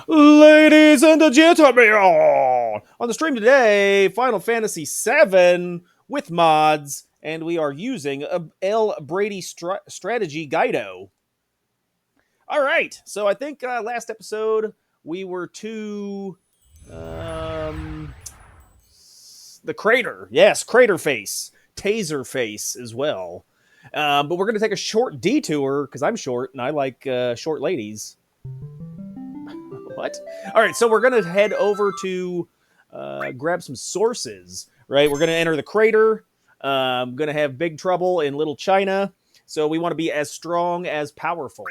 Ladies and gentlemen, on the stream today, Final Fantasy VII with mods, and we are using a L. Brady strategy Guido. All right, so I think last episode we were to the crater. Yes, crater face, taser face as well. But we're going to take a short detour because I'm short and I like short ladies. What? All right, so we're gonna head over to grab some sources. Right, we're gonna enter the crater. Gonna have big trouble in Little China. So we want to be as strong as powerful.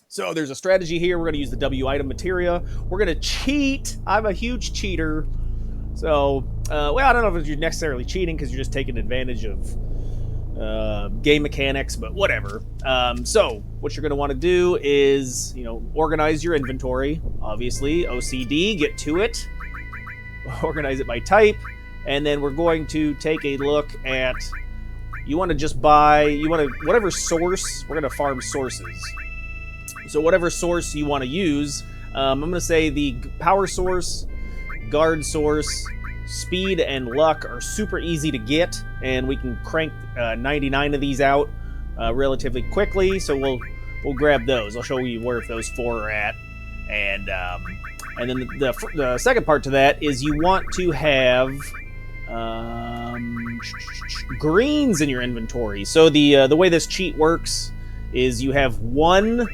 So there's a strategy here. We're gonna use the W item materia. We're gonna cheat. I'm a huge cheater. So, well, I don't know if you're necessarily cheating because you're just taking advantage of game mechanics, but whatever. So what you're going to want to do is, organize your inventory. Obviously, OCD, get to it. Organize it by type, and then we're going to take a look at. You want to just buy. Whatever source. We're going to farm sources. So whatever source you want to use, I'm going to say the power source, guard source, speed, and luck are super easy to get, and we can crank 99 of these out relatively quickly. So we'll grab those. I'll show you where those four are at, and then the second part to that is you want to have greens in your inventory. So the way this cheat works is you have one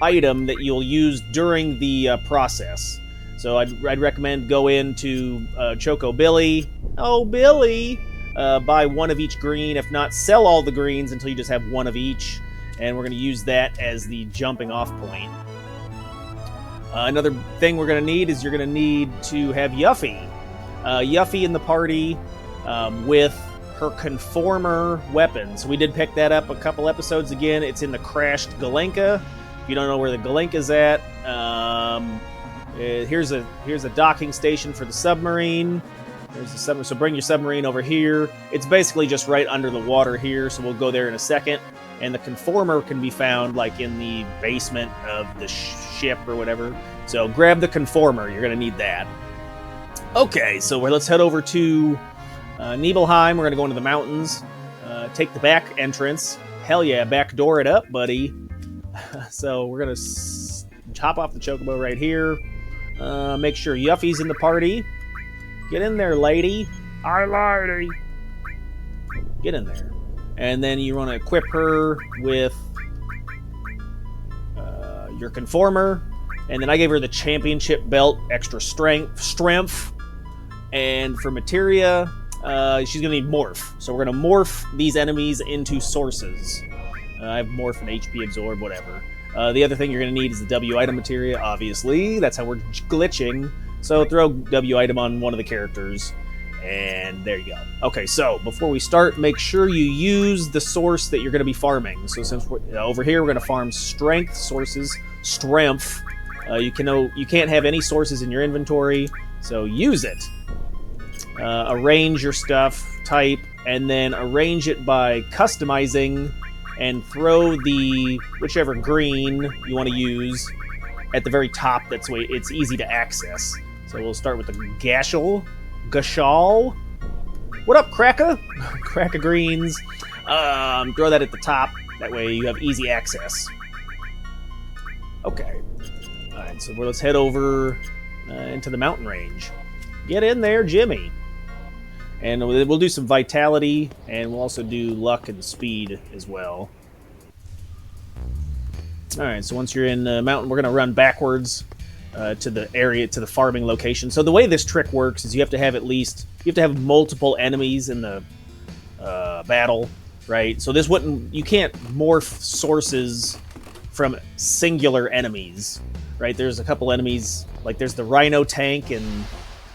item that you'll use during the process. So I'd recommend go into Choco Billy. Oh, Billy! Buy one of each green. If not, sell all the greens until you just have one of each. And we're going to use that as the jumping off point. Another thing we're going to need is you're going to need to have Yuffie. Yuffie in the party with her Conformer weapon. So we did pick that up a couple episodes again. It's in the crashed Galenka. If you don't know where the Galenka's at, here's a docking station for the submarine. There's the submarine. So bring your submarine over here. It's basically just right under the water here, so we'll go there in a second. And the Conformer can be found like in the basement of the ship or whatever. So grab the Conformer. You're going to need that. Okay, so let's head over to Nibelheim. We're going to go into the mountains. Take the back entrance. Hell yeah, backdoor it up, buddy. So we're going to hop off the Chocobo right here. Make sure Yuffie's in the party. Get in there, lady. Hi, lady. Get in there. And then you want to equip her with your Conformer. And then I gave her the championship belt, extra strength. And for materia, she's going to need morph. So we're going to morph these enemies into sources. I have morph and HP absorb, whatever. The other thing you're going to need is the W item materia, obviously. That's how we're glitching. So throw W item on one of the characters, and there you go. Okay, so before we start, make sure you use the source that you're going to be farming. So since we're over here, we're going to farm strength sources, strength. You can't have any sources in your inventory, so use it. Arrange your stuff, type, and then arrange it by customizing, and throw the whichever green you want to use at the very top. That's way it's easy to access. So we'll start with the Gashal. What up, Kraka? Kraka greens. Throw that at the top. That way you have easy access. Okay. All right. So let's head over into the mountain range. Get in there, Jimmy. And we'll do some vitality, and we'll also do luck and speed as well. All right, so once you're in the mountain, we're going to run backwards to the area, to the farming location. So the way this trick works is you have to have multiple enemies in the battle, right? So you can't morph sources from singular enemies, right? There's a couple enemies, like there's the Rhino tank, and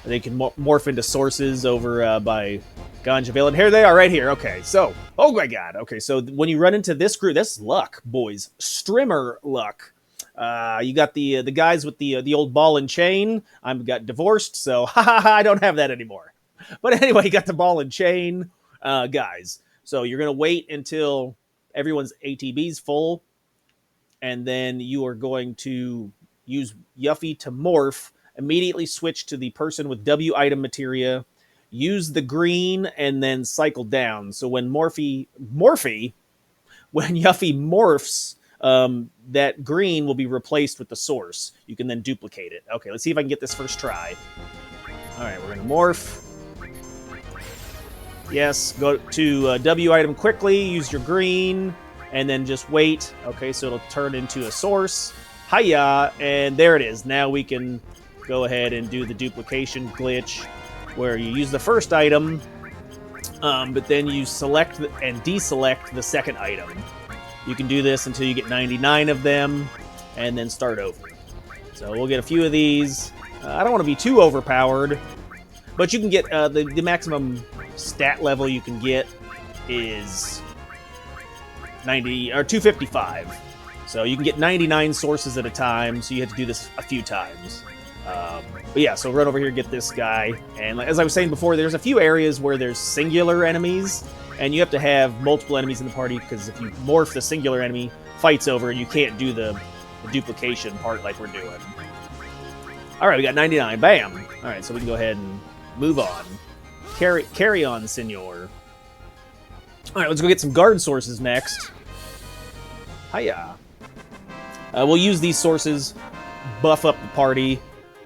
they can morph into sources over by Ganjaville. And here they are right here. Okay, so, oh my god. Okay, so when you run into this group, that's luck, boys. Strimmer luck. You got the guys with the old ball and chain. I got divorced, so I don't have that anymore. But anyway, you got the ball and chain guys. So you're going to wait until everyone's ATB's full, and then you are going to use Yuffie to morph, immediately switch to the person with W item materia, use the green, and then cycle down. So when Yuffie morphs, that green will be replaced with the source. You can then duplicate it. Okay, let's see if I can get this first try. All right, we're going to morph. Yes, go to W item quickly, use your green, and then just wait. Okay, so it'll turn into a source. Hiya! And there it is. Now we can go ahead and do the duplication glitch where you use the first item, but then you select and deselect the second item. You can do this until you get 99 of them, and then start over. So we'll get a few of these. I don't want to be too overpowered, but you can get the maximum stat level you can get is 90 or 255. So you can get 99 sources at a time, so you have to do this a few times. But yeah, so run over here, get this guy. And as I was saying before, there's a few areas where there's singular enemies, and you have to have multiple enemies in the party, because if you morph, the singular enemy fight's over, and you can't do the duplication part like we're doing. All right, we got 99. Bam! All right, so we can go ahead and move on. Carry on, senor. All right, let's go get some guard sources next. Hiya. We'll use these sources, buff up the party.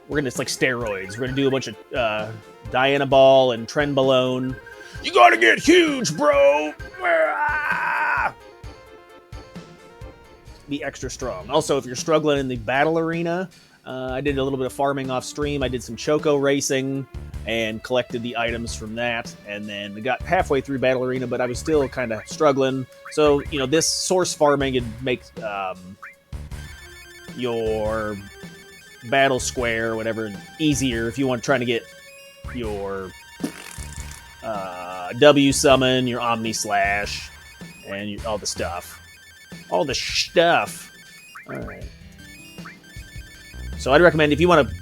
We're gonna, it's like steroids. We're gonna do a bunch of Diana Ball and Trenbolone. You gotta get huge, bro! Be extra strong. Also, if you're struggling in the battle arena, I did a little bit of farming off stream. I did some Choco racing and collected the items from that, and then we got halfway through battle arena, but I was still kind of struggling. So, you know, this source farming, it makes your battle square or whatever easier if you want trying to get your W summon, your Omni Slash, and all the stuff. All the stuff. All right. So I'd recommend, if you want to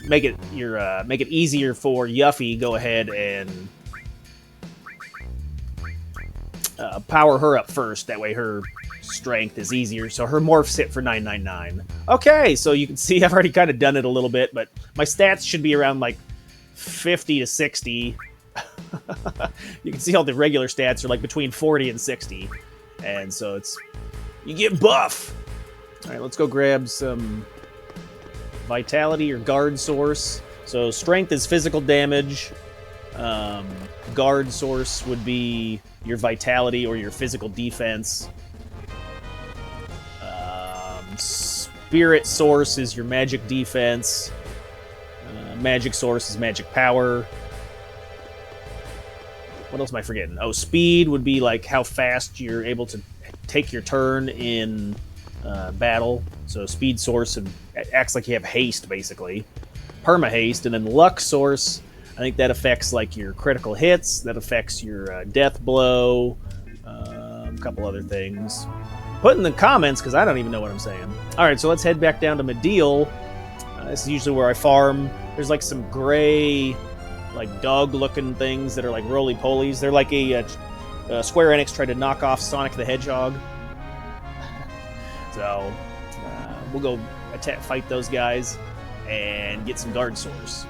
make it easier for Yuffie, go ahead and power her up first. That way her strength is easier. So her morphs hit for 999. Okay, so you can see I've already kind of done it a little bit, but my stats should be around like 50 to 60. You can see all the regular stats are like between 40 and 60. And so it's, you get buff. All right, let's go grab some Vitality or Guard Source. So strength is physical damage. Guard Source would be your Vitality or your physical defense. Spirit Source is your magic defense. Magic Source is magic power. What else am I forgetting? Oh, speed would be like how fast you're able to take your turn in battle. So speed source acts like you have haste, basically. Perma haste. And then luck source, I think that affects like your critical hits. That affects your death blow. A couple other things. Put in the comments, because I don't even know what I'm saying. Alright, so let's head back down to Medeal. This is usually where I farm. There's like some gray, like dog-looking things that are like roly-polies. They're like a Square Enix tried to knock off Sonic the Hedgehog. So we'll go fight those guys and get some Guard Source.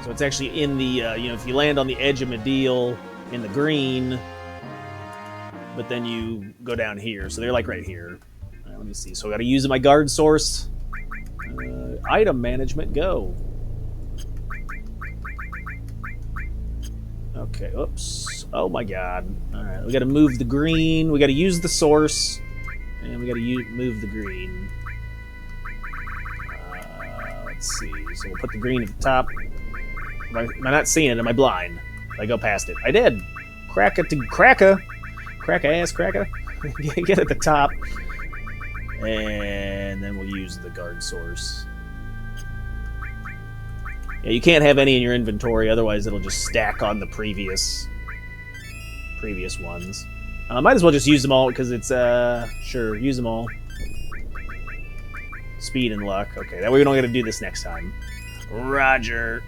So it's actually in the, you know, if you land on the edge of Medeal in the green, but then you go down here. So they're like right here. All right, let me see. So I got to use my Guard Source. Item management, go. Okay, oops. Oh my god. Alright, we gotta move the green. We gotta use the source. And we gotta move the green. Let's see. So we'll put the green at the top. Am I not seeing it? Am I blind? Did I go past it? I did! Crack it to cracker! Crack-ass cracker! Get at the top. And then we'll use the Guard Source. Yeah, you can't have any in your inventory, otherwise it'll just stack on the previous ones. Might as well just use them all, because it's, sure, use them all. Speed and luck. Okay, that way we don't gotta do this next time. Roger.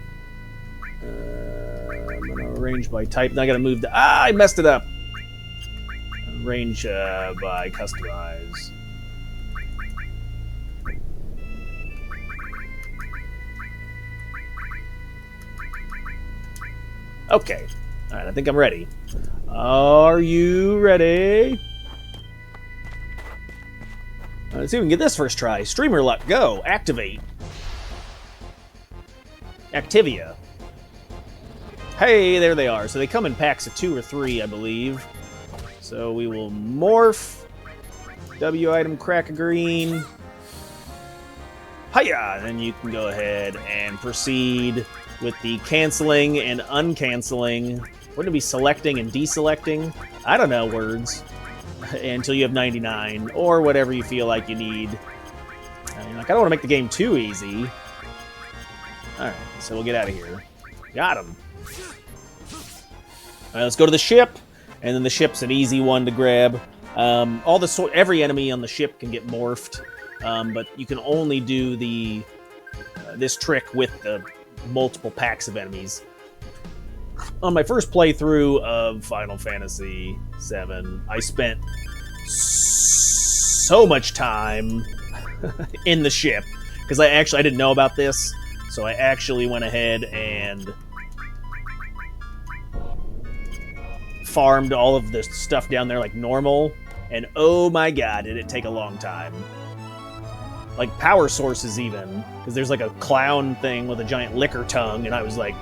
I'm gonna arrange by type. Now I gotta move the... Ah, I messed it up! Arrange by customize. Okay. Alright, I think I'm ready. Are you ready? Let's see if we can get this first try. Streamer luck, go. Activate. Activia. Hey, there they are. So they come in packs of 2 or 3, I believe. So we will morph. W item, crack a green. Hiya! And then you can go ahead and proceed with the canceling and uncanceling. We're going to be selecting and deselecting. I don't know words. Until you have 99, or whatever you feel like you need. I mean, like, I don't want to make the game too easy. Alright, so we'll get out of here. Got him. Alright, let's go to the ship. And then the ship's an easy one to grab. Every enemy on the ship can get morphed. But you can only do the this trick with the multiple packs of enemies. On my first playthrough of Final Fantasy VII, I spent so much time in the ship because I didn't know about this, so I actually went ahead and farmed all of the stuff down there like normal, and oh my god, did it take a long time. Like power sources even, because there's like a clown thing with a giant liquor tongue, and I was like,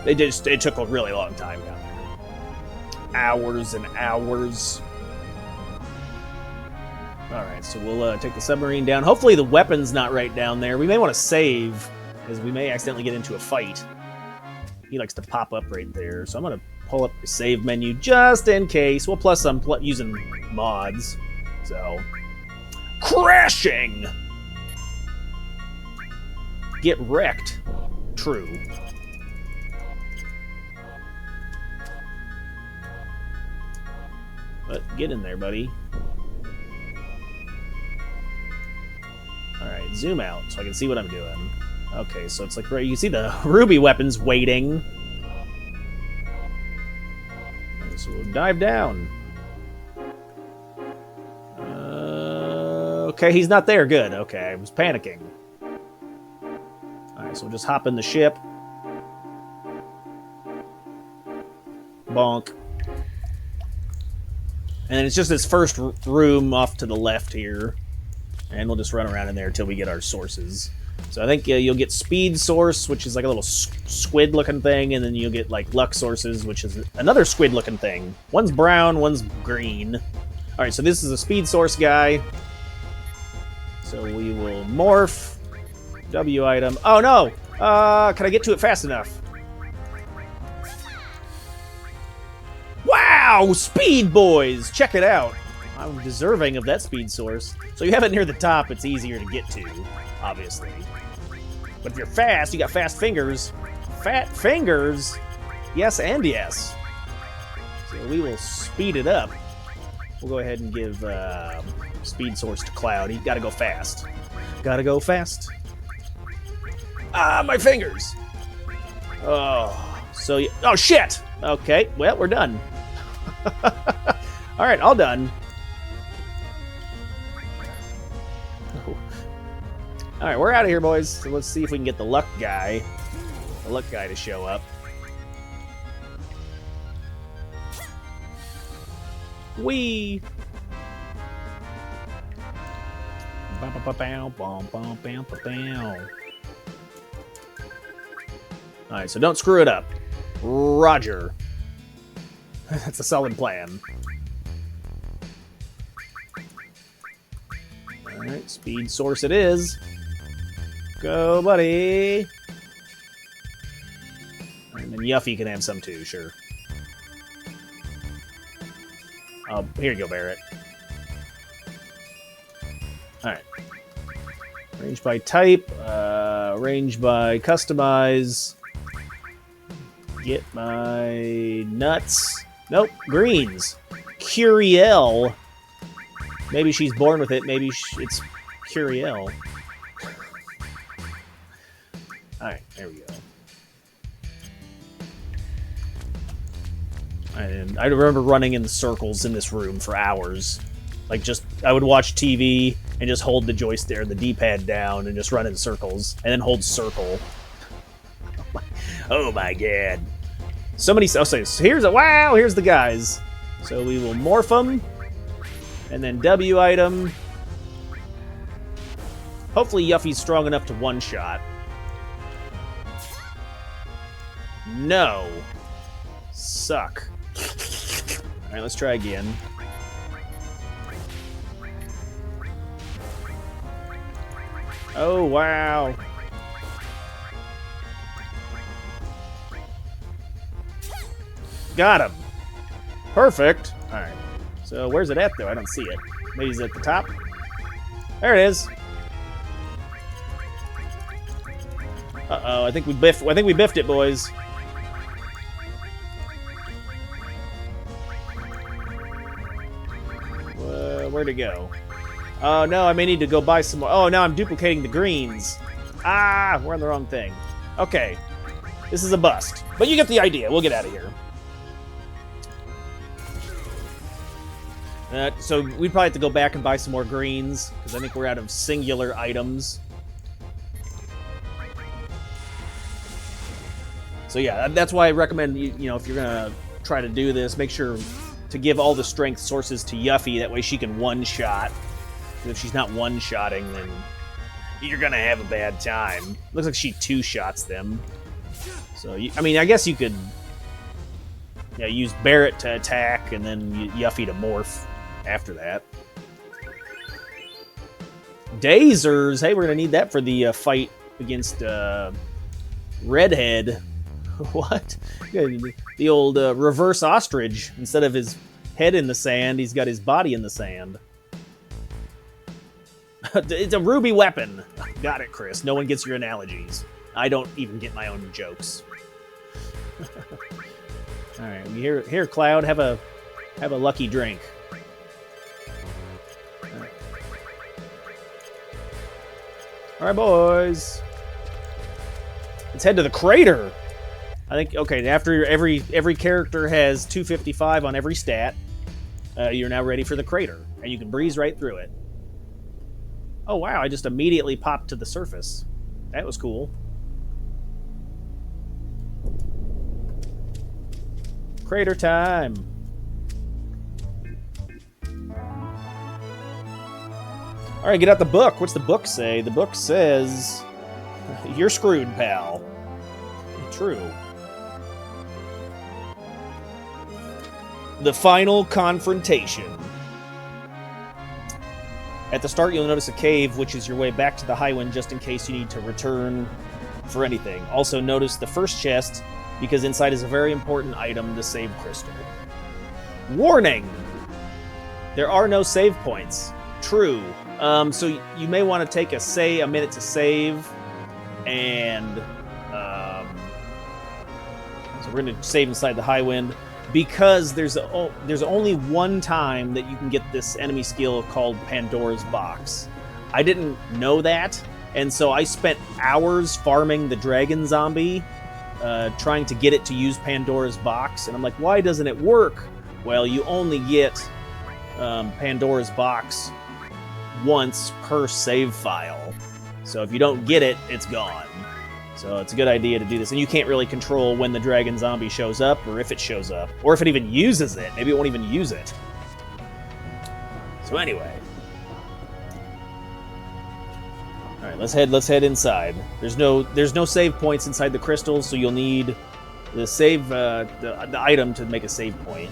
it took a really long time down there. Hours and hours. Alright, so we'll take the submarine down. Hopefully the weapon's not right down there. We may want to save, because we may accidentally get into a fight. He likes to pop up right there, so I'm going to pull up the save menu just in case. Well, plus I'm using mods, so... Crashing! Get wrecked. True. But get in there, buddy. Alright, zoom out so I can see what I'm doing. Okay, so it's like, right, you can see the ruby weapons waiting. Right, so we'll dive down. Okay, he's not there. Good. Okay, I was panicking. Alright, so we'll just hop in the ship. Bonk. And it's just this first room off to the left here. And we'll just run around in there until we get our sources. So I think you'll get speed source, which is like a little squid-looking thing, and then you'll get like luck sources, which is another squid-looking thing. One's brown, one's green. Alright, so this is a speed source guy. So we will morph. W item. Oh no! Can I get to it fast enough? Wow! Speed, boys! Check it out. I'm deserving of that speed source. So you have it near the top, it's easier to get to, obviously. But if you're fast, you got fast fingers. Fat fingers? Yes and yes. So we will speed it up. We'll go ahead and give speed source to Cloud. He gotta go fast. Gotta go fast. Ah, my fingers! Oh, so... Oh, shit! Okay, well, we're done. Alright, all done. Alright, we're out of here, boys. So let's see if we can get the luck guy to show up. Whee! Alright, so don't screw it up. Roger. That's a solid plan. Alright, speed source it is. Go, buddy! And then Yuffie can have some too, sure. Oh, here you go, Barrett. Alright. Range by type, range by customize. Get my nuts. Nope, greens. Curiel. Maybe she's born with it, maybe it's Curiel. Alright, there we go. And I remember running in circles in this room for hours. Like, I would watch TV and just hold the joystick or the D-pad down and just run in circles, and then hold circle. Oh my god. So many. Oh, so here's a wow. Here's the guys. So we will morph them, and then W item. Hopefully Yuffie's strong enough to one-shot. No. Suck. Alright, let's try again. Oh, wow. Got him. Perfect. Alright. So where's it at, though? I don't see it. Maybe it's at the top? There it is. Uh-oh, I think we biffed it, boys. Where'd it go? Oh, no, I may need to go buy some more. Oh, now I'm duplicating the greens. Ah, we're on the wrong thing. Okay. This is a bust. But you get the idea. We'll get out of here. So we'd probably have to go back and buy some more greens, because I think we're out of singular items. So yeah, that's why I recommend, you know, if you're going to try to do this, make sure to give all the strength sources to Yuffie. That way she can one-shot. If she's not one-shotting, then you're going to have a bad time. Looks like she two-shots them. So, I mean, I guess you could use Barret to attack and then Yuffie to morph after that. Dazers! Hey, we're going to need that for the fight against Redhead. What? The old reverse ostrich. Instead of his head in the sand, he's got his body in the sand. It's a ruby weapon. Got it, Chris. No one gets your analogies. I don't even get my own jokes. All right, here, Cloud. Have a lucky drink. All right, boys. Let's head to the crater. I think, okay, after every character has 255 on every stat, you're now ready for the crater, and you can breeze right through it. Oh, wow, I just immediately popped to the surface. That was cool. Crater time. All right, get out the book. What's the book say? The book says, you're screwed, pal. True. The final confrontation. At the start, you'll notice a cave, which is your way back to the Highwind, just in case you need to return for anything. Also, notice the first chest, because inside is a very important item, the save crystal. Warning! There are no save points. True. So you may want to take a minute to save, and so we're going to save inside the Highwind. Because there's only one time that you can get this enemy skill called Pandora's Box. I didn't know that, and so I spent hours farming the dragon zombie, trying to get it to use Pandora's Box, and I'm like, why doesn't it work? Well, you only get Pandora's Box once per save file. So if you don't get it, it's gone. So it's a good idea to do this. And you can't really control when the dragon zombie shows up, or if it shows up, or if it even uses it. Maybe it won't even use it. So anyway. Alright, let's head inside. There's no save points inside the crystals, so you'll need the save the item to make a save point.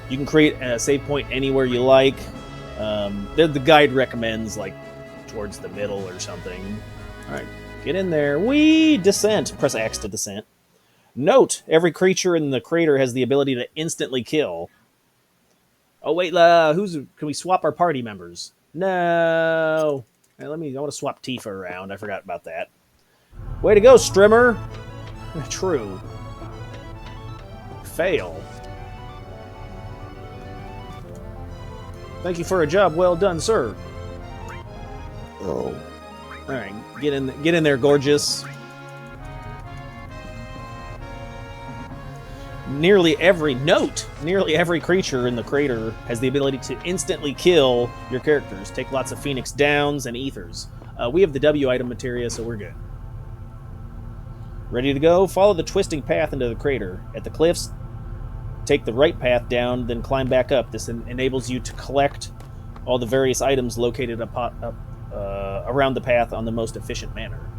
You can create a save point anywhere you like. The guide recommends like towards the middle or something. Alright. Get in there. Whee! Descent. Press X to descent. Note, every creature in the crater has the ability to instantly kill. Oh, wait, can we swap our party members? No. Right, I want to swap Tifa around. I forgot about that. Way to go, Strimmer. True. Fail. Thank you for a job well done, sir. Oh. All right, get in there, gorgeous. Nearly every creature in the crater has the ability to instantly kill your characters. Take lots of Phoenix Downs and Ethers. We have the W item materia, so we're good. Ready to go? Follow the twisting path into the crater. At the cliffs, take the right path down, then climb back up. This enables you to collect all the various items located around the path on the most efficient manner.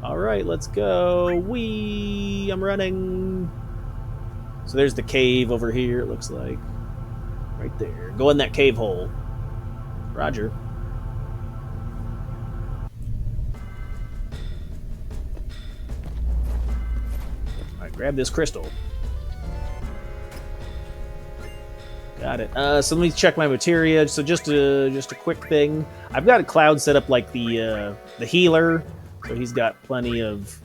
Alright, let's go. Whee! I'm running. So there's the cave over here, it looks like. Right there. Go in that cave hole. Roger. Alright, grab this crystal. Got it. So let me check my materia. So just a quick thing. I've got a Cloud set up like the healer. So he's got plenty of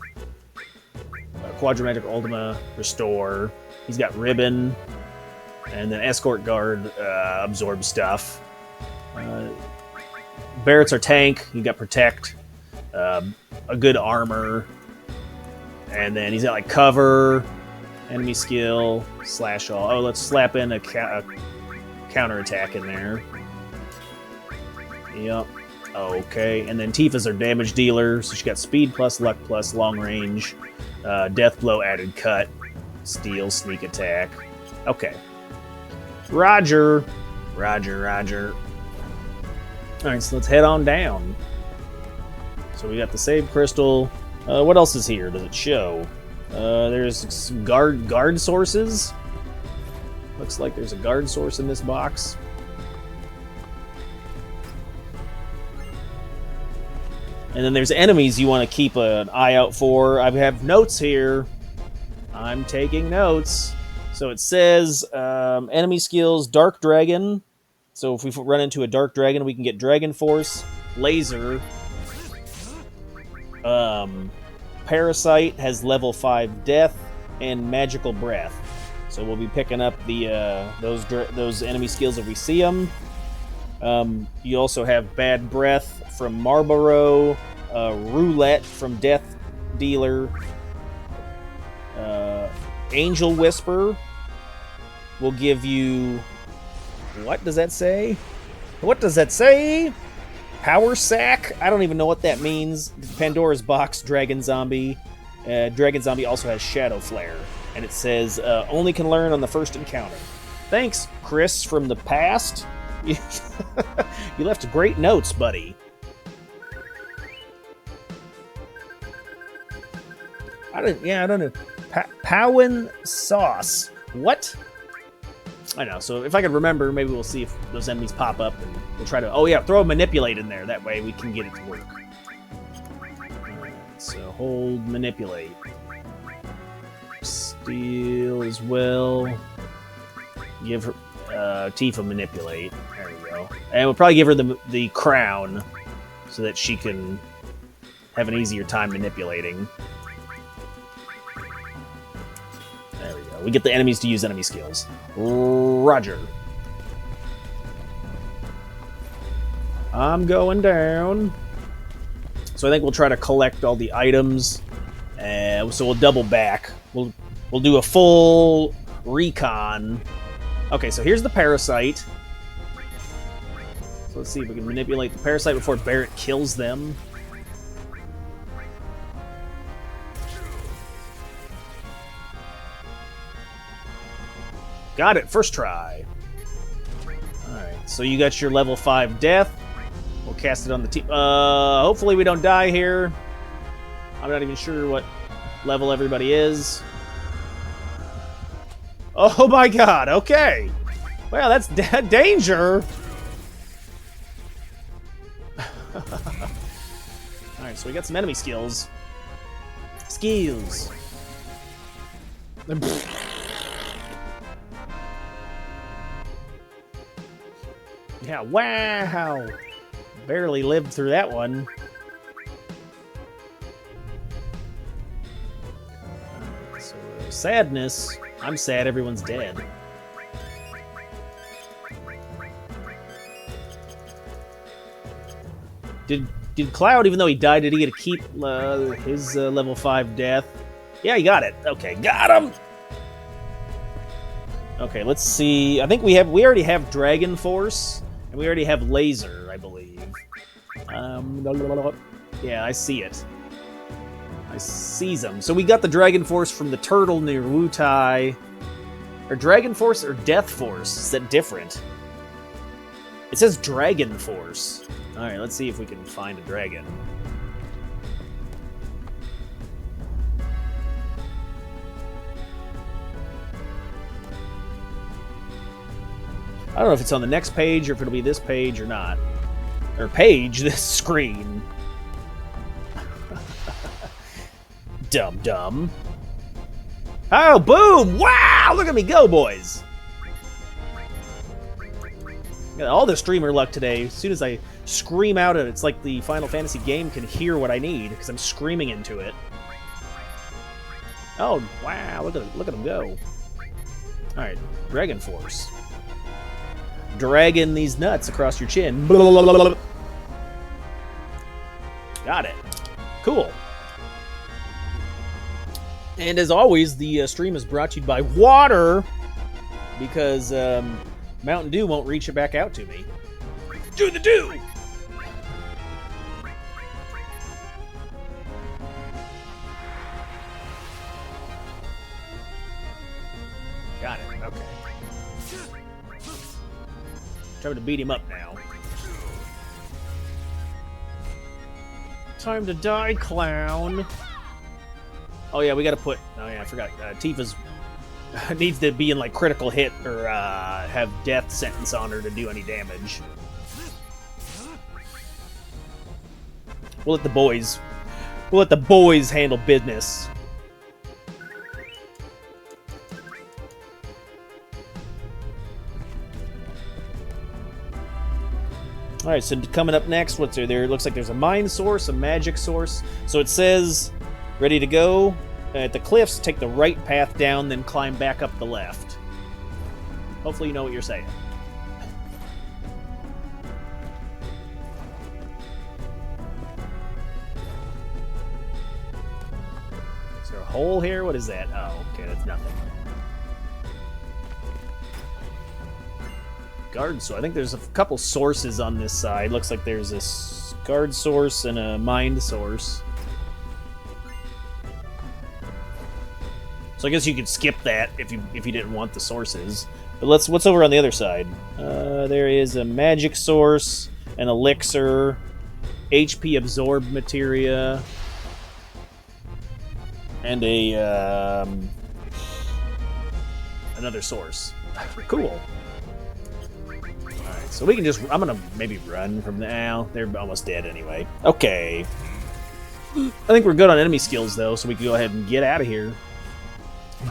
Quadramagic Ultima Restore. He's got Ribbon. And then Escort Guard absorb stuff. Barrett's our tank. You got Protect. A good armor. And then he's got like Cover, Enemy Skill, Slash All. Oh, let's slap in a counterattack in there. Yep. Okay, and then Tifa's our damage dealer. So she got Speed plus, Luck plus, Long Range, Death Blow added cut, Steal, Sneak Attack. Okay. Roger. Roger, roger. Alright, so let's head on down. So we got the save crystal. What else is here? Does it show? There's some guard sources. Looks like there's a guard source in this box. And then there's enemies you want to keep an eye out for. I have notes here. I'm taking notes. So it says enemy skills, Dark Dragon. So if we run into a Dark Dragon, we can get Dragon Force, Laser. Parasite has level 5 Death and Magical Breath. So we'll be picking up the those enemy skills if we see them. You also have Bad Breath from Marlboro, Roulette from Death Dealer, Angel Whisper will give you... What does that say? What does that say? Power Sack? I don't even know what that means. Pandora's Box, Dragon Zombie. Dragon Zombie also has Shadow Flare. And it says, only can learn on the first encounter. Thanks, Chris from the past. You left great notes, buddy. I don't know. Powin Sauce. What? I know, so if I could remember, maybe we'll see if those enemies pop up and we'll try to... Oh yeah, throw a Manipulate in there. That way we can get it to work. Alright, so hold Manipulate. Steal as well. Give her Tifa Manipulate. There we go. And we'll probably give her the crown so that she can have an easier time manipulating. There we go. We get the enemies to use enemy skills. Roger. I'm going down. So I think we'll try to collect all the items. So we'll double back. We'll do a full recon. Okay, so here's the Parasite. So let's see if we can manipulate the Parasite before Barrett kills them. Got it, first try. Alright, so you got your level 5 death. We'll cast it on the team. Hopefully we don't die here. I'm not even sure what level everybody is. Oh my god, okay. Well, that's danger. Alright, so we got some enemy skills. Skills. Yeah, wow. Barely lived through that one. So, sadness. I'm sad everyone's dead. Did Cloud, even though he died, did he get to keep his level 5 death? Yeah, he got it. Okay, got him! Okay, let's see. I think we already have Dragon Force, and we already have Laser, I believe. Yeah, I see it. I seize them. So we got the Dragon Force from the turtle near Wutai. Or Dragon Force or Death Force? Is that different? It says Dragon Force. Alright, let's see if we can find a dragon. I don't know if it's on the next page or if it'll be this page or not. Or page, this screen. Dumb. Oh, boom! Wow! Look at me go, boys! Got all the streamer luck today. As soon as I scream out it, it's like the Final Fantasy game can hear what I need, because I'm screaming into it. Oh, wow, look at them go. Alright, Dragon Force. Dragging these nuts across your chin. Got it. Cool. And as always, the stream is brought to you by water, because Mountain Dew won't reach it back out to me. Do the do! Got it, okay. Trying to beat him up now. Time to die, clown. Oh yeah, we gotta put... Oh yeah, I forgot. Tifa's needs to be in like critical hit or have death sentence on her to do any damage. We'll let the boys handle business. All right, so coming up next, what's there? It looks like there's a mind source, a magic source. So it says, ready to go. At the cliffs, take the right path down, then climb back up the left. Hopefully you know what you're saying. Is there a hole here? What is that? Oh, okay, that's nothing. Guard source. I think there's a couple sources on this side. Looks like there's a guard source and a mind source. So I guess you could skip that if you didn't want the sources. But what's over on the other side? There is a magic source, an elixir, HP absorbed materia, and a another source. Cool. Alright, so we can just... I'm gonna maybe run from now. They're almost dead anyway. Okay. I think we're good on enemy skills, though, so we can go ahead and get out of here.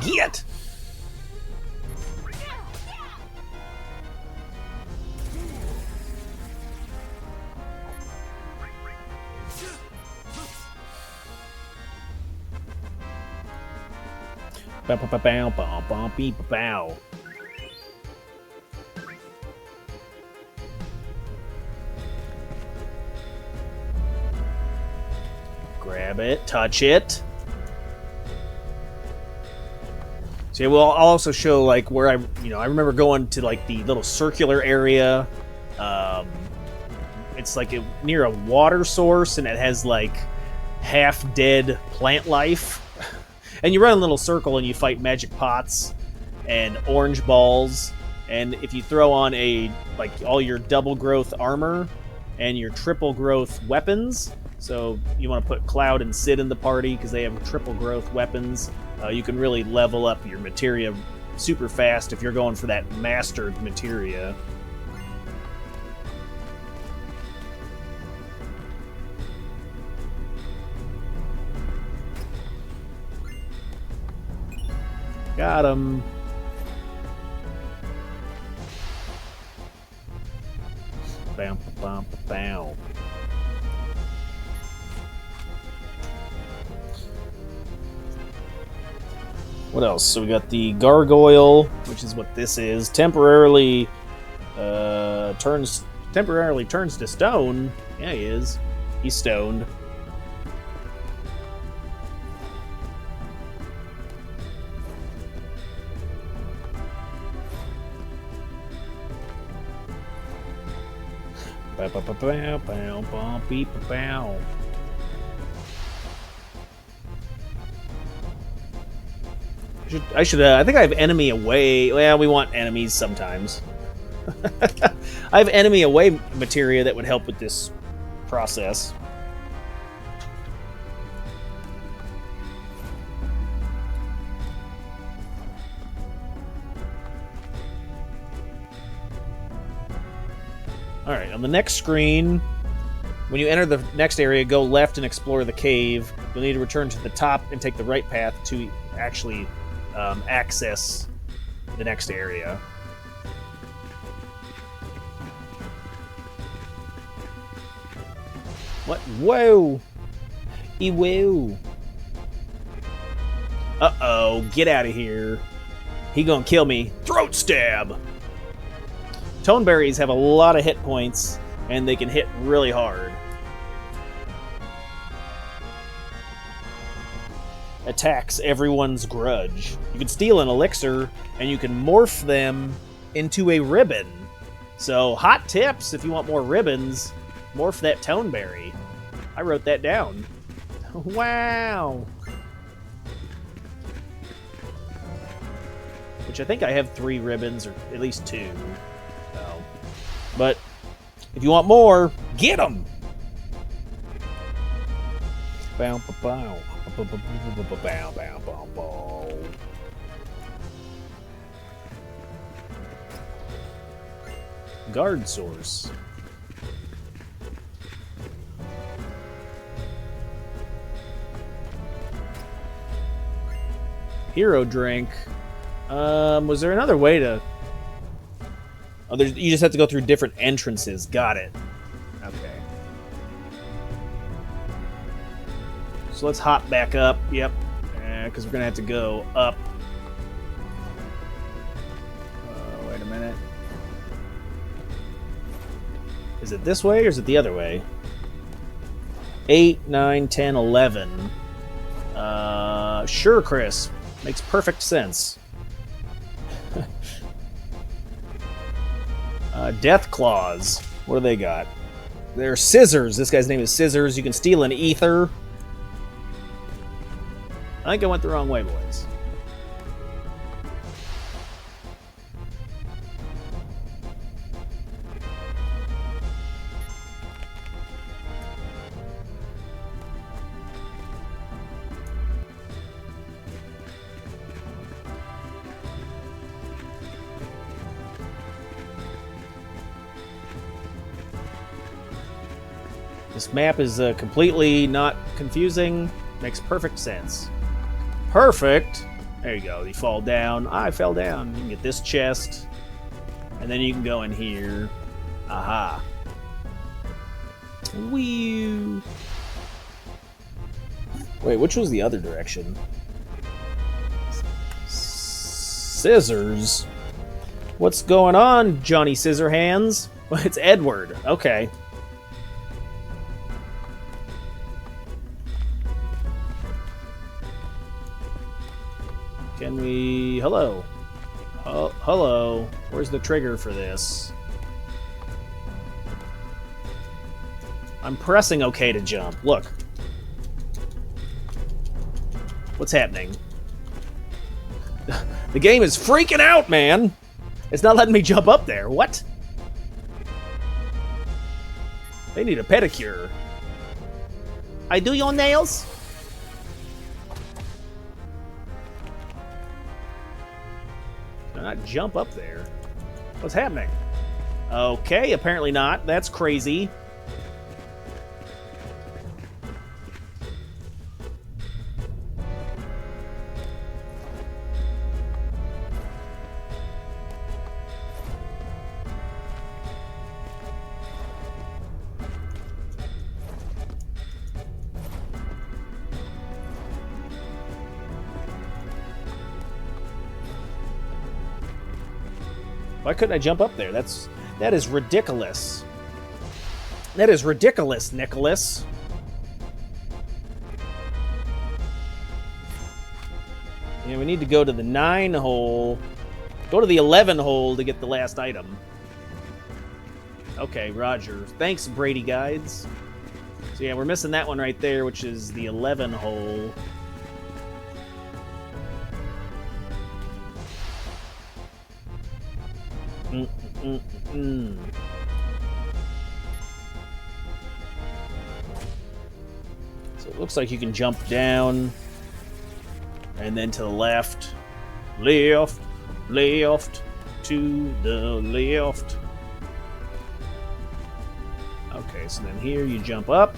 Get! Bow, bow, bow, bow, bow, bow, beep, bow. Grab it, touch it. So yeah, well, I'll also show like where I remember going to like the little circular area. It's like near a water source, and it has like half-dead plant life. And you run a little circle, and you fight magic pots and orange balls. And if you throw on all your double growth armor and your triple growth weapons, so you want to put Cloud and Sid in the party because they have triple growth weapons. You can really level up your materia super fast if you're going for that mastered materia. Got him. Bam, bam, bam. What else? So we got the gargoyle, which is what this is. Temporarily turns to stone. Yeah, he is. He's stoned. Bow, bow, bow, bow, bow, bow, beep, bow. I think I have enemy away. Well, we want enemies sometimes. I have enemy away materia that would help with this process. Alright, on the next screen, when you enter the next area, go left and explore the cave. You'll need to return to the top and take the right path to actually access the next area. What? Whoa! Whoa! Uh-oh, get out of here. He gonna kill me. Throat stab! Toneberries have a lot of hit points, and they can hit really hard. Attacks everyone's grudge. You can steal an elixir, and you can morph them into a ribbon. So, hot tips if you want more ribbons, morph that Toneberry. I wrote that down. Wow! Which I think I have 3 ribbons, or at least 2. So, but if you want more, get them! Bow, bow, bow. Bow, bow, bow, bow. Guard source. Hero drink. Was there another way to... Oh, you just have to go through different entrances. Got it. Okay. So let's hop back up. Yep. Because we're going to have to go up. Wait a minute. Is it this way or is it the other way? 8, 9, 10, 11. Sure, Chris. Makes perfect sense. Death Claws. What do they got? They're Scissors. This guy's name is Scissors. You can steal an ether. I think I went the wrong way, boys. This map is completely not confusing. Makes perfect sense. Perfect! There you go. You fall down. I fell down. You can get this chest. And then you can go in here. Aha. Whee! Wait, which was the other direction? Scissors? What's going on, Johnny Scissorhands? It's Edward. Okay. Can we... Hello. Hello. Where's the trigger for this? I'm pressing OK to jump. Look. What's happening? The game is freaking out, man! It's not letting me jump up there. What? They need a pedicure. I do your nails? Not jump up there. What's happening? Okay, apparently not. That's crazy. Why couldn't I jump up there? That is ridiculous. That is ridiculous, Nicholas. Yeah, we need to go to the 9 hole. Go to the 11 hole to get the last item. Okay, roger. Thanks, Brady Guides. So yeah, we're missing that one right there, which is the 11 hole. So it looks like you can jump down and then to the left, left, to the left. Okay, so then here you jump up.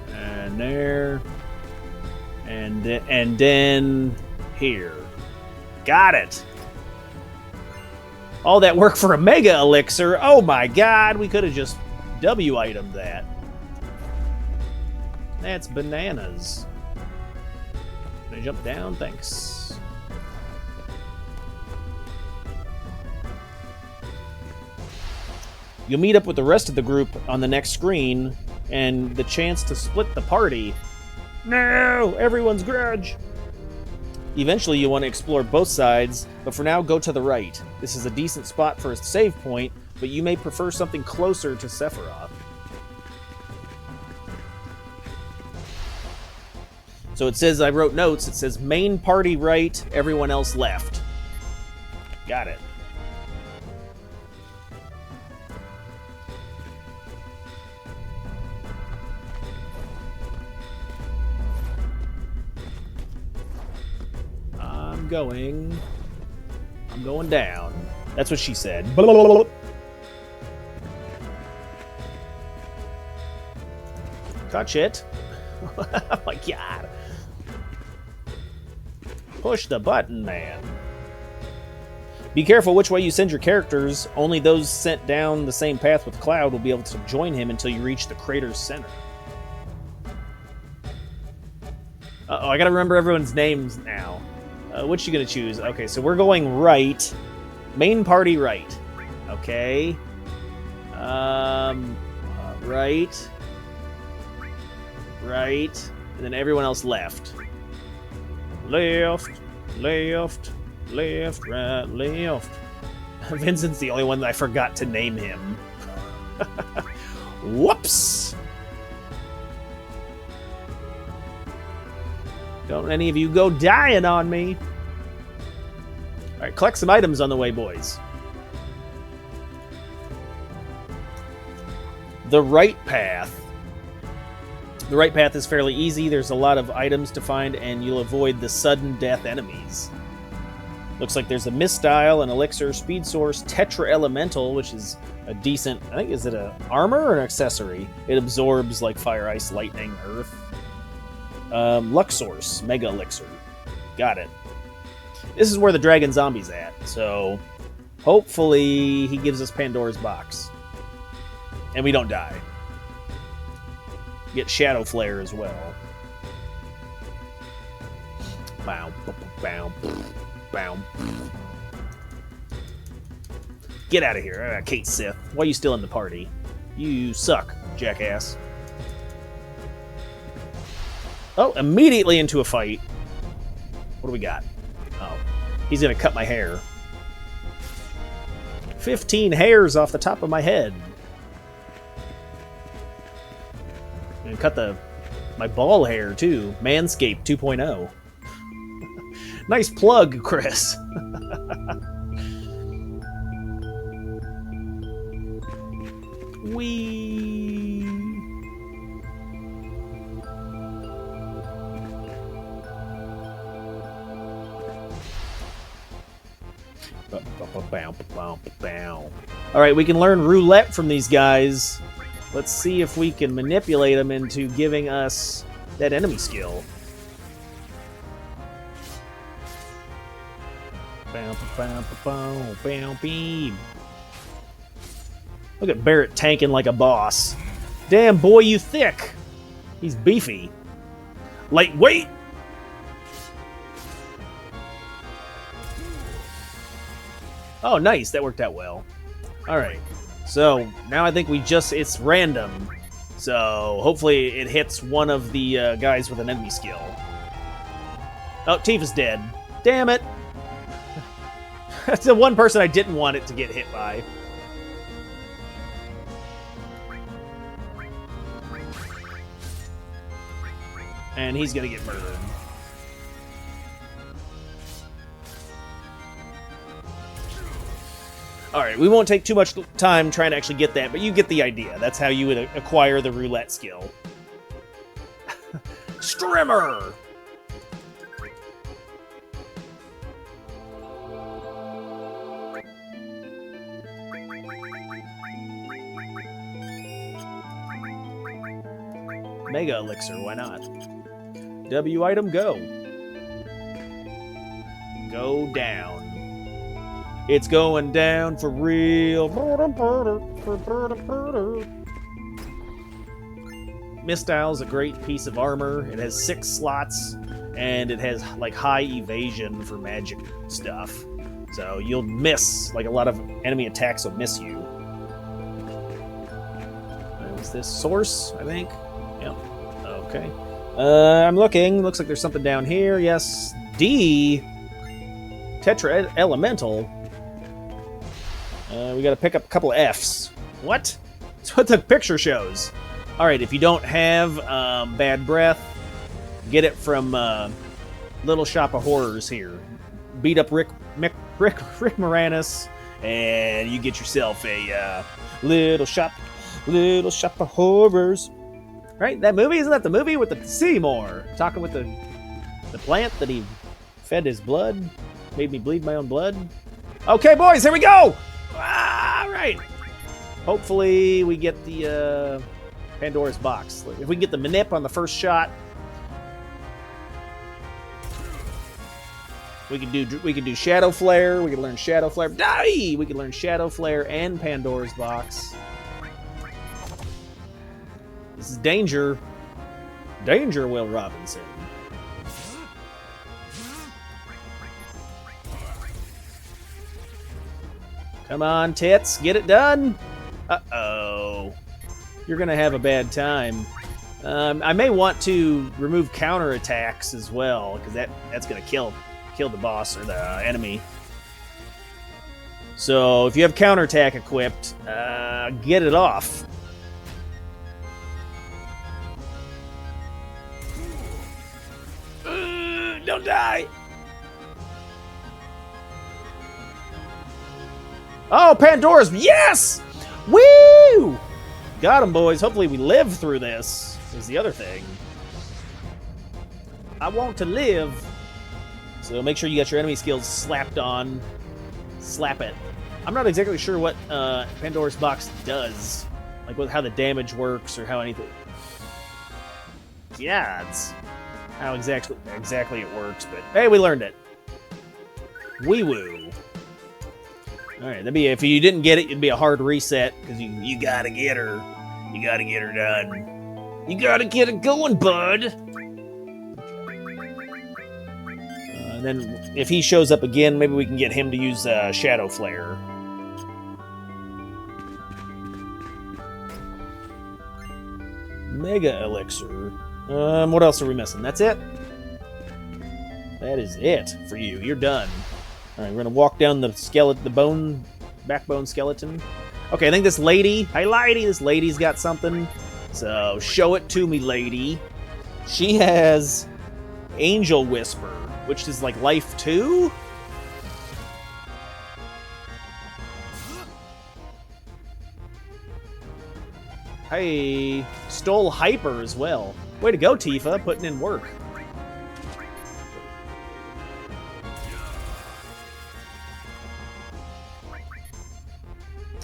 And there. And then here. Got it. All that work for a mega elixir. Oh my god, we could have just W itemed that. That's bananas. Can I jump down? Thanks. You'll meet up with the rest of the group on the next screen, and the chance to split the party. No! Everyone's grudge! Eventually, you want to explore both sides, but for now, go to the right. This is a decent spot for a save point, but you may prefer something closer to Sephiroth. So it says, I wrote notes, it says main party right, everyone else left. Got it. I'm going down. That's what she said. Blah, blah, blah, blah. Touch it. Oh my god. Push the button, man. Be careful which way you send your characters. Only those sent down the same path with Cloud will be able to join him until you reach the crater's center. Uh-oh, I gotta remember everyone's names now. Which you gonna choose? Okay, so we're going right. Main party right. Okay. Right. Right. And then everyone else left. Left. Left. Left. Right. Left. Vincent's the only one that I forgot to name him. Whoops! Don't any of you go dying on me. Alright, collect some items on the way, boys. The right path. The right path is fairly easy. There's a lot of items to find, and you'll avoid the sudden death enemies. Looks like there's a Mistile, an Elixir, Speed Source, Tetra Elemental, which is a decent... I think, is it an armor or an accessory? It absorbs, like, Fire, Ice, Lightning, Earth. Luxor's Mega Elixir. Got it. This is where the Dragon Zombie's at, so hopefully he gives us Pandora's Box. And we don't die. Get Shadow Flare as well. Bow, bow, bow. Get out of here, Kate Sith. Why are you still in the party? You suck, jackass. Oh, immediately into a fight. What do we got? Oh, he's gonna cut my hair. 15 hairs off the top of my head. And cut my ball hair too. Manscaped 2.0. Nice plug, Chris. Wee. Alright, we can learn roulette from these guys. Let's see if we can manipulate them into giving us that enemy skill. Look at Barrett tanking like a boss. Damn, boy, you thick. He's beefy. Lightweight. Oh, nice. That worked out well. All right. So now I think it's random. So hopefully it hits one of the guys with an enemy skill. Oh, Tifa's dead. Damn it. That's the one person I didn't want it to get hit by. And he's going to get murdered. All right, we won't take too much time trying to actually get that, but you get the idea. That's how you would acquire the roulette skill. Strimmer! Mega Elixir, why not? W item, go. Go down. It's going down for real. Mistyle's a great piece of armor. It has 6 slots, and it has like high evasion for magic stuff. So you'll miss, like a lot of enemy attacks will miss you. What's this? Source, I think? Yep. Okay. I'm looking. Looks like there's something down here. Yes. D. Tetra Elemental. We gotta pick up a couple of Fs. What? That's what the picture shows. Alright, if you don't have Bad Breath, get it from Little Shop of Horrors here. Beat up Rick Moranis, and you get yourself a Little Shop of Horrors. Right? That movie? Isn't that the movie with the Seymour? Talking with the plant that he fed his blood? Made me bleed my own blood? Okay, boys, here we go! All right. Hopefully we get the Pandora's box. If we can get the Manip on the first shot, we can do Shadow Flare. We can learn Shadow Flare. Die! We can learn Shadow Flare and Pandora's box. This is danger. Danger, Will Robinson. Come on, tits. Get it done. Uh-oh. You're going to have a bad time. I may want to remove counterattacks as well, because that's going to kill the boss or the enemy. So if you have counterattack equipped, get it off. Don't die. Oh, Pandora's, yes! Woo! Got him, boys. Hopefully we live through this, is the other thing. I want to live. So make sure you got your enemy skills slapped on. Slap it. I'm not exactly sure what Pandora's box does. Like how the damage works or how anything. Yeah, it's how exactly it works, but hey, we learned it. Wee woo. Alright, that'd be, if you didn't get it, it'd be a hard reset, because you gotta get her. You gotta get her done. You gotta get it going, bud! And then, if he shows up again, maybe we can get him to use Shadow Flare. Mega Elixir. What else are we missing? That's it? That is it for you. You're done. Alright, we're gonna walk down the backbone skeleton. Okay, I think this lady, hey lady, this lady's got something. So, show it to me, lady. She has Angel Whisper, which is like life 2? Hey, stole Hyper as well. Way to go, Tifa, putting in work.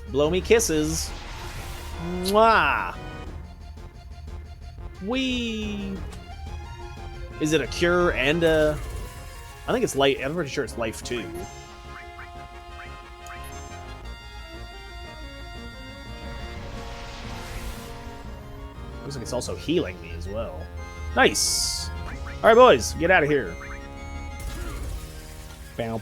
Blow me kisses. Mwah! Wee! Is it a cure and a... I think it's light. I'm pretty sure it's life 2. Looks like it's also healing me as well. Nice! Alright, boys, get out of here. And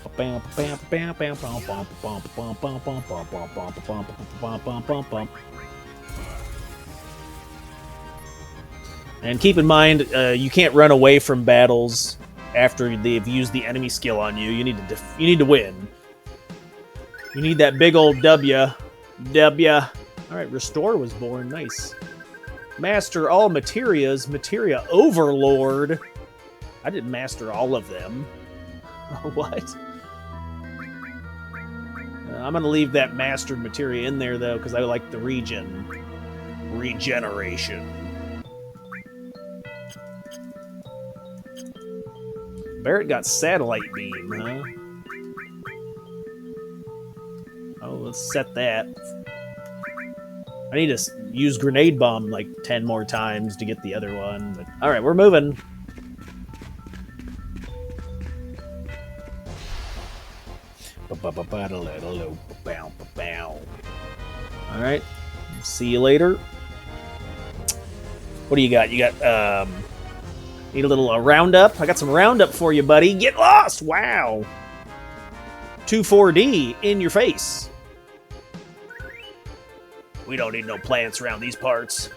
keep in mind, you can't run away from battles after they've used the enemy skill on you. You need to win. You need that big old W. W. All right, Restore was born. Nice. Master all materias. Materia Overlord. I didn't master all of them. What? I'm going to leave that mastered materia in there, though, because I like the regeneration. Barrett got satellite beam, huh? Oh, let's set that. I need to use grenade bomb like 10 more times to get the other one. But all right, we're moving. All right, see you later. What do you got? You got need a little roundup. I got some roundup for you, buddy. Get lost! Wow. 2,4-D in your face. We don't need no plants around these parts.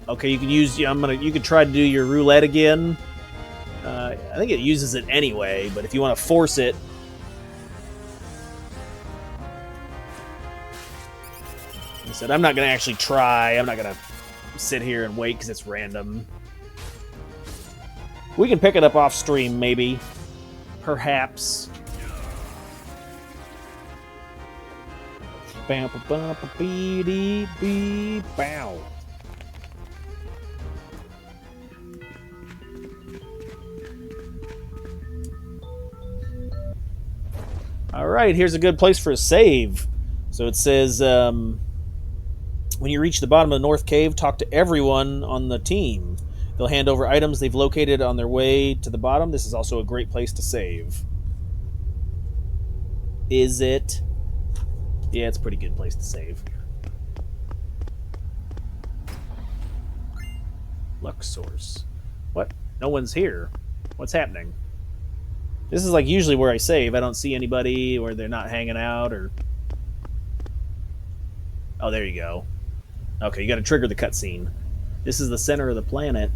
Okay, you can use. You can try to do your roulette again. I think it uses it anyway, but if you want to force it. I said I'm not going to actually try. I'm not going to sit here and wait because it's random. We can pick it up off stream, maybe. Perhaps. Bow. All right, here's a good place for a save. So it says, when you reach the bottom of the North Cave, talk to everyone on the team. They'll hand over items they've located on their way to the bottom. This is also a great place to save. Is it? Yeah, it's a pretty good place to save. Luck source. What? No one's here. What's happening? This is like usually where I save. I don't see anybody, or they're not hanging out, or... Oh, there you go. Okay, you got to trigger the cutscene. This is the center of the planet.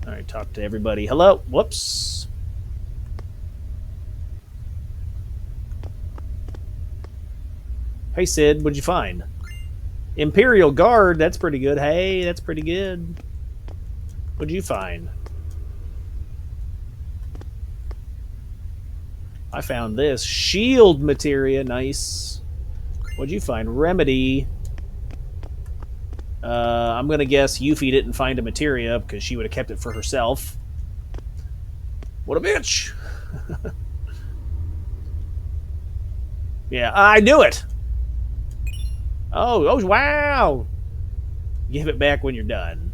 All right, talk to everybody. Hello? Whoops. Hey, Sid, what'd you find? Imperial Guard, that's pretty good. Hey, that's pretty good. What'd you find? I found this. Shield materia, nice. What'd you find? Remedy. I'm going to guess Yuffie didn't find a materia because she would have kept it for herself. What a bitch! Yeah, I knew it! Oh, wow! Give it back when you're done.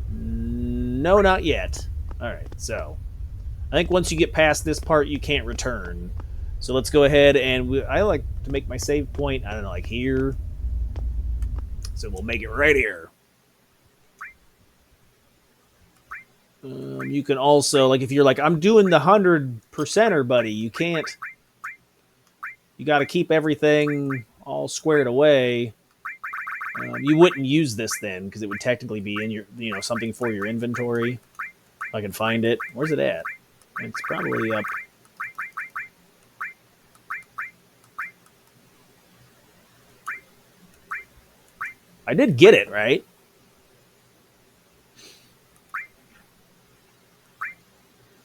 No, not yet. Alright, so. I think once you get past this part, you can't return. So let's go ahead and... I like to make my save point, I don't know, like here. So we'll make it right here. You can also, like, if you're like, I'm doing the 100%er, buddy, you can't. You got to keep everything all squared away. You wouldn't use this then, because it would technically be in your, something for your inventory. If I can find it. Where's it at? It's probably up. I did get it, right?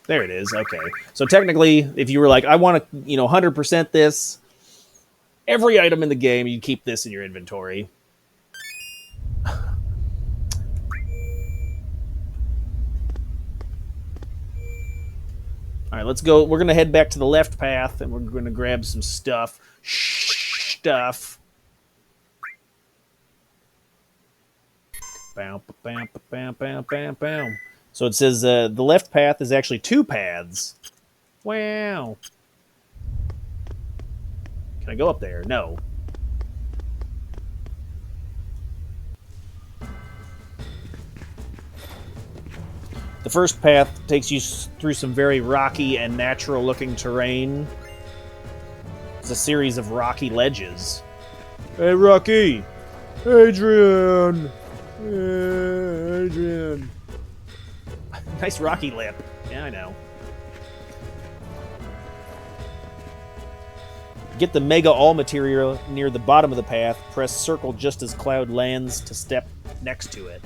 There it is. Okay. So technically, if you were like, I want to, 100% this, every item in the game, you keep this in your inventory. All right, let's go. We're going to head back to the left path, and we're going to grab some stuff. Stuff. Bam, bam, bam, bam, bam, bam. So it says the left path is actually 2 paths. Wow. Can I go up there? No. The first path takes you through some very rocky and natural-looking terrain. It's a series of rocky ledges. Hey, Rocky! Adrian! Adrian! Nice rocky lip. Yeah, I know. Get the Mega All material near the bottom of the path. Press circle just as Cloud lands to step next to it.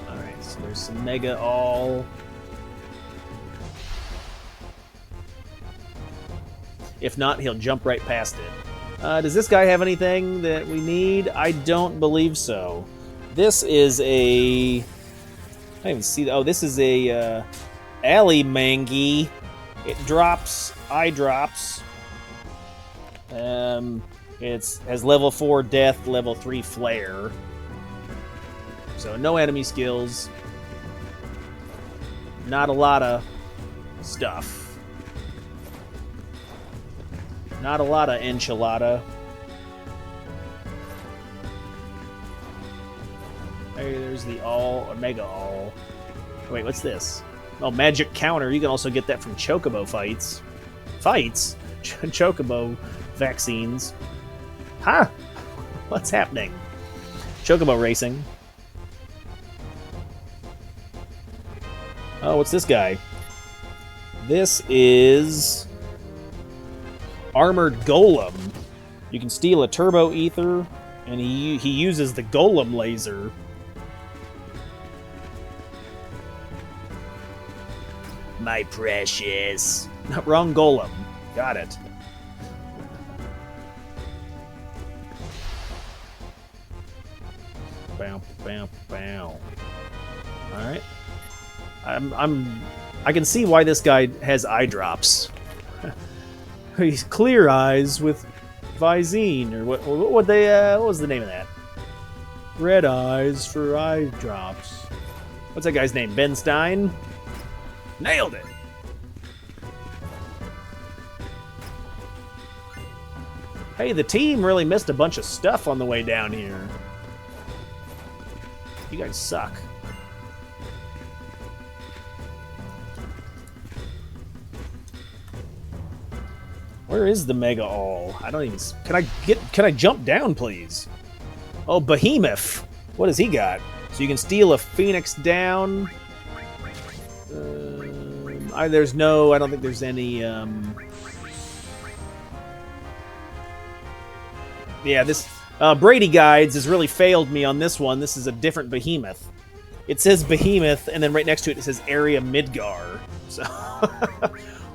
Alright, so there's some Mega All. If not, he'll jump right past it. Does this guy have anything that we need? I don't believe so. This is a... I don't even see... Oh, this is a alley mangy. It drops eye drops. It has level 4 death, level 3 flare. So no enemy skills. Not a lot of stuff. Not a lot of enchilada. Hey, there's the all, or mega all. Wait, what's this? Oh, magic counter. You can also get that from Chocobo fights. Fights? Chocobo vaccines. Huh? What's happening? Chocobo racing. Oh, what's this guy? This is Armored Golem. You can steal a Turbo Ether, and he uses the Golem laser. My precious. Wrong Golem. Got it. Bow, bow, bow. Alright. I can see why this guy has eye drops. He's clear eyes with Visine, or what was the name of that? Red eyes for eye drops. What's that guy's name? Ben Stein? Nailed it! Hey, the team really missed a bunch of stuff on the way down here. You guys suck. Where is the Mega All? I don't even... Can I jump down, please? Oh, Behemoth. What has he got? So you can steal a Phoenix down. I don't think there's any... Yeah, this... Brady Guides has really failed me on this one. This is a different Behemoth. It says Behemoth, and then right next to it, it says Area Midgar. So...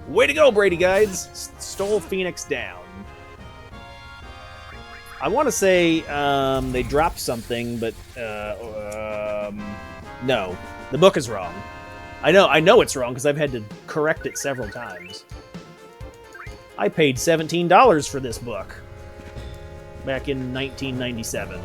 Way to go, Brady Guides! Stole Phoenix down. I want to say they dropped something, but no, the book is wrong. I know it's wrong because I've had to correct it several times. I paid $17 for this book back in 1997.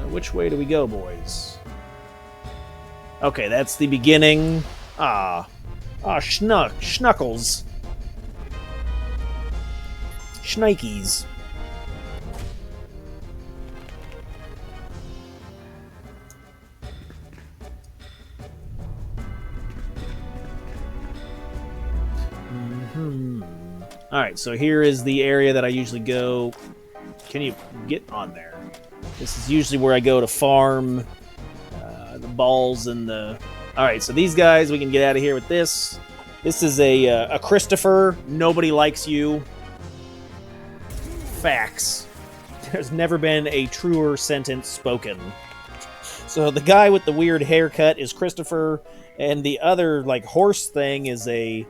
Which way do we go, boys? Okay, that's the beginning. Schnuckles. Schnikes. Alright, so here is the area that I usually go. Can you get on there? This is usually where I go to farm the balls and the... Alright, so these guys, we can get out of here with this. This is a Christopher. Nobody likes you. Facts. There's never been a truer sentence spoken. So the guy with the weird haircut is Christopher, and the other, like, horse thing is a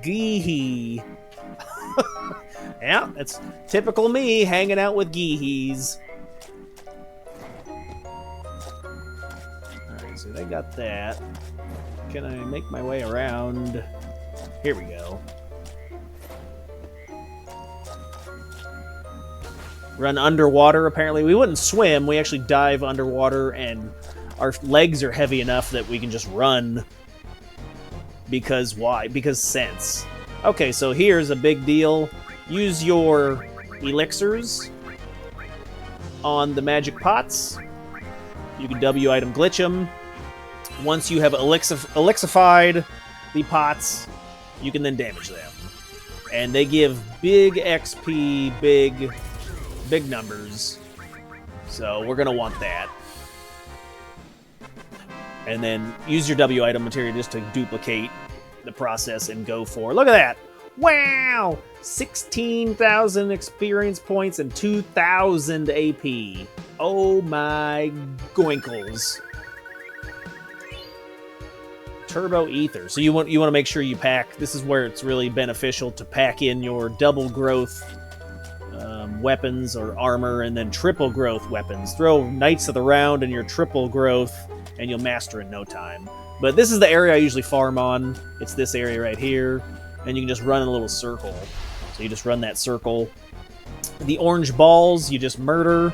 Geehee. Yeah, that's typical me, hanging out with Geehees. Alright, so they got that. Can I make my way around? Here we go. Run underwater, apparently. We wouldn't swim, we actually dive underwater, and our legs are heavy enough that we can just run. Because why? Because sense. Okay, so here's a big deal. Use your elixirs on the magic pots. You can W item glitch them. Once you have elixified the pots, you can then damage them. and they give big XP, big numbers. So we're going to want that. And then use your W item material just to duplicate the process and go for... Look at that! Wow! 16,000 experience points and 2,000 AP. Oh my goinkles. Turbo Ether. So you want to make sure you pack... This is where it's really beneficial to pack in your double growth weapons or armor, and then triple growth weapons. Throw Knights of the Round in your triple growth, and you'll master in no time. But this is the area I usually farm on. It's this area right here. And you can just run in a little circle. So you just run that circle. The orange balls, you just murder.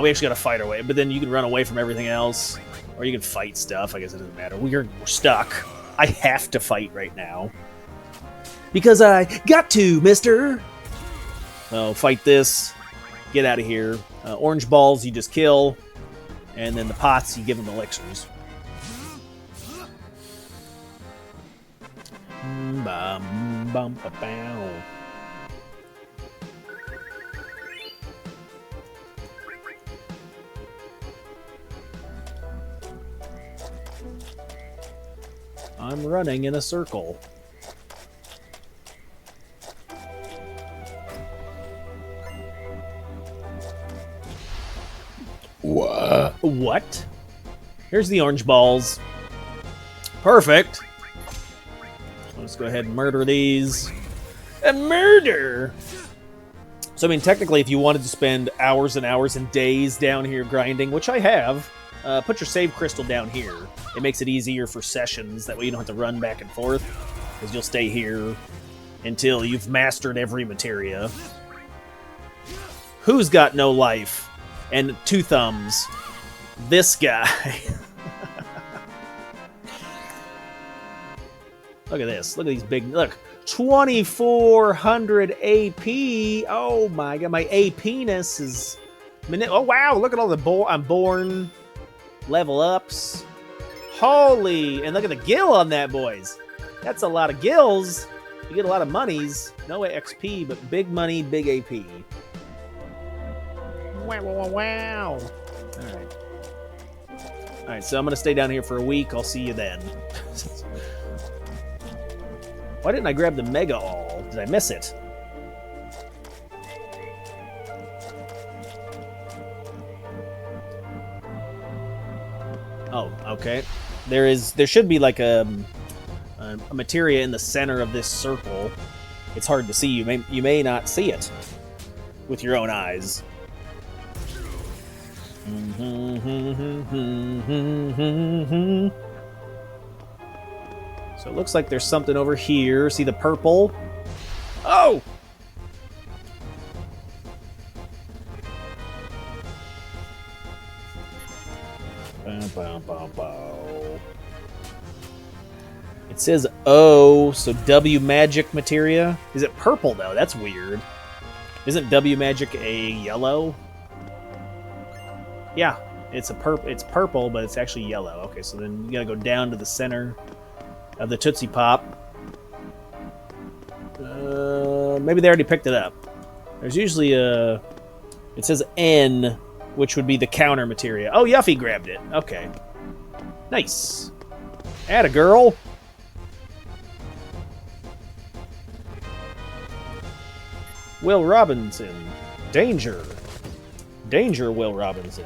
We actually got to fight our way, but then you can run away from everything else. Or you can fight stuff. I guess it doesn't matter. We're stuck. I have to fight right now. Because I got to, mister! So fight this. Get out of here. Orange balls, you just kill. And then the pots, you give them elixirs. I'm running in a circle. What? Here's the orange balls. Perfect. Let's go ahead and murder these. A murder! So, I mean, technically, if you wanted to spend hours and hours and days down here grinding, which I have, put your save crystal down here. It makes it easier for sessions. That way you don't have to run back and forth, because you'll stay here until you've mastered every materia. Who's got no life? And 2 thumbs. This guy. Look at this. Look at these big... Look. 2,400 AP. Oh, my God. My AP-ness is... Oh, wow. Look at all the I'm born level ups. Holy... And look at the gil on that, boys. That's a lot of gills. You get a lot of monies. No XP, but big money, big AP. Wow, wow, wow. Alright. Alright, so I'm going to stay down here for a week. I'll see you then. Why didn't I grab the Mega All? Did I miss it? Oh, okay. There should be like a materia in the center of this circle. It's hard to see. You may not see it with your own eyes. So it looks like there's something over here. See the purple? Oh! It says O, so W magic materia. Is it purple though? That's weird. Isn't W magic a yellow? Yeah, it's purple, but it's actually yellow. Okay, so then you gotta go down to the center of the Tootsie Pop. Maybe they already picked it up. There's usually a... It says N, which would be the counter materia. Oh, Yuffie grabbed it. Okay. Nice. Atta girl. Will Robinson. Danger. Danger, Will Robinson.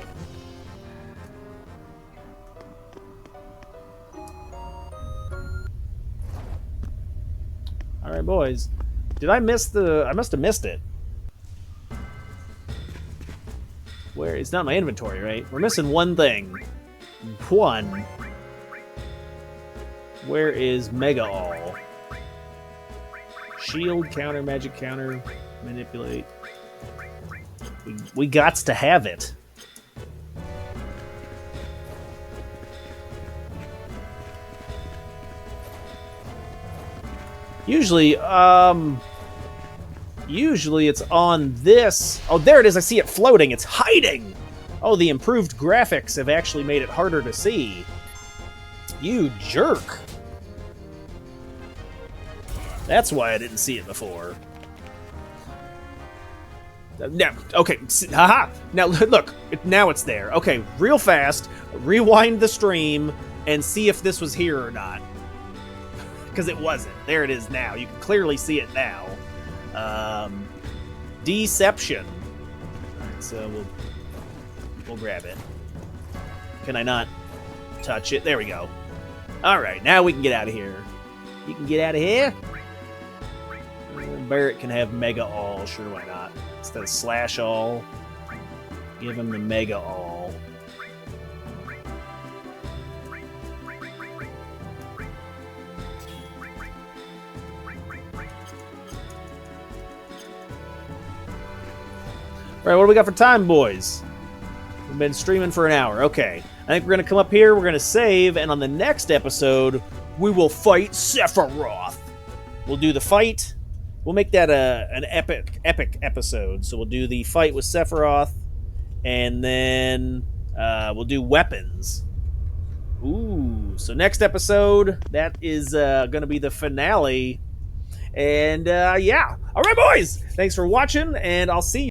Alright, boys. Did I miss the... I must have missed it. Where? It's not in my inventory, right? We're missing one thing. One. Where is Mega All? Shield, counter, magic counter, manipulate. We gots to have it. Usually it's on this. Oh, there it is. I see it floating. It's hiding. Oh, the improved graphics have actually made it harder to see. You jerk. That's why I didn't see it before. Now, okay, haha. Now look, now it's there. Okay, real fast, rewind the stream and see if this was here or not. Because it wasn't. There it is now. You can clearly see it now. Deception. All right, so we'll grab it. Can I not touch it? There we go. All right, now we can get out of here. You can get out of here. Barrett can have Mega All. Sure, why not? Instead of Slash All, give him the Mega All. All right, what do we got for time, boys? We've been streaming for an hour. Okay. I think we're going to come up here, we're going to save, and on the next episode, we will fight Sephiroth. We'll do the fight. We'll make that an epic episode. So we'll do the fight with Sephiroth, and then we'll do weapons. Ooh. So next episode, that is going to be the finale. And yeah. All right, boys. Thanks for watching, and I'll see you.